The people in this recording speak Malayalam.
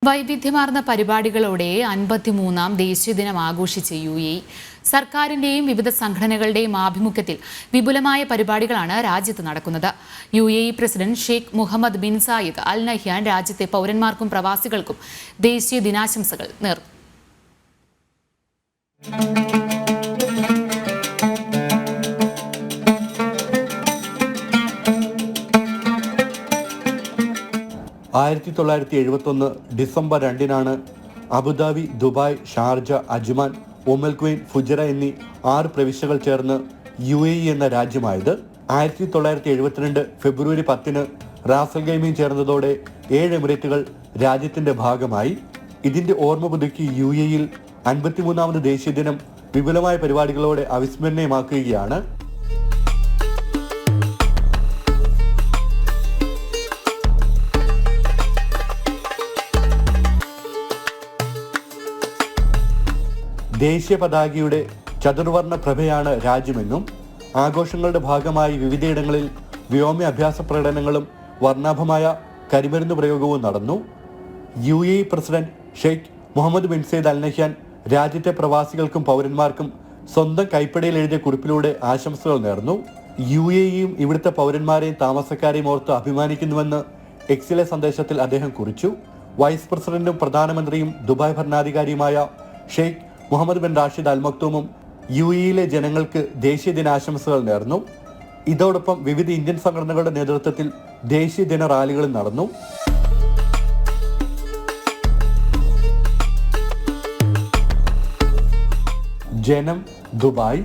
വൈവിധ്യമാർന്ന പരിപാടികളോടെ 53-ാം ദേശീയ ദിനം ആഘോഷിച്ച UAE. സർക്കാരിന്റെയും വിവിധ സംഘടനകളുടെയും ആഭിമുഖ്യത്തിൽ വിപുലമായ പരിപാടികളാണ് രാജ്യത്ത് നടക്കുന്നത്. UAE president Sheikh Mohammed bin Zayed Al Nahyan രാജ്യത്തെ പൗരന്മാർക്കും പ്രവാസികൾക്കും ദേശീയ ദിനാശംസകൾ നേർന്നു. December 2 Abu Dhabi, Dubai, Sharjah, Ajman, Umm Al Quwain, Fujairah എന്നീ 6 പ്രവിശ്യകൾ ചേർന്ന് UAE എന്ന രാജ്യമായത്. 1972 ഫെബ്രുവരി 10 റാസൽ ഗെയിമിൽ ചേർന്നതോടെ 7 എമിറേറ്റുകൾ രാജ്യത്തിന്റെ ഭാഗമായി. ഇതിന്റെ ഓർമ്മ പുതുക്കി UAE-യിൽ 53-ാമത് ദേശീയ ദിനം വിപുലമായ പരിപാടികളോടെ അവിസ്മരണീയമാക്കുകയാണ്. ദേശീയ പതാകയുടെ ചതുർവർണ്ണ പ്രഭയാണ് രാജ്യമെന്നും ആഘോഷങ്ങളുടെ ഭാഗമായി വിവിധയിടങ്ങളിൽ വ്യോമ അഭ്യാസ പ്രകടനങ്ങളും വർണ്ണാഭമായ കരിമരുന്ന് പ്രയോഗവും നടന്നു. UAE president Sheikh Mohammed bin Zayed Al Nahyan രാജ്യത്തെ പ്രവാസികൾക്കും പൗരന്മാർക്കും സ്വന്തം കൈപ്പടയിൽ എഴുതിയ കുറിപ്പിലൂടെ ആശംസകൾ നേർന്നു. UAE-യും ഇവിടുത്തെ പൗരന്മാരെയും താമസക്കാരെയും ഓർത്ത് അഭിമാനിക്കുന്നുവെന്ന് എക്സിലെ സന്ദേശത്തിൽ അദ്ദേഹം കുറിച്ചു. വൈസ് പ്രസിഡന്റും പ്രധാനമന്ത്രിയും ദുബായ് ഭരണാധികാരിയുമായ Sheikh Mohammed bin Rashid Al മക്തൂമും UAE-യിലെ ജനങ്ങൾക്ക് ദേശീയ ദിനാശംസകൾ നേർന്നു. ഇതോടൊപ്പം വിവിധ ഇന്ത്യൻ സംഘടനകളുടെ നേതൃത്വത്തിൽ ദേശീയ ദിന റാലികളും നടന്നു. ജനം, ദുബായ്.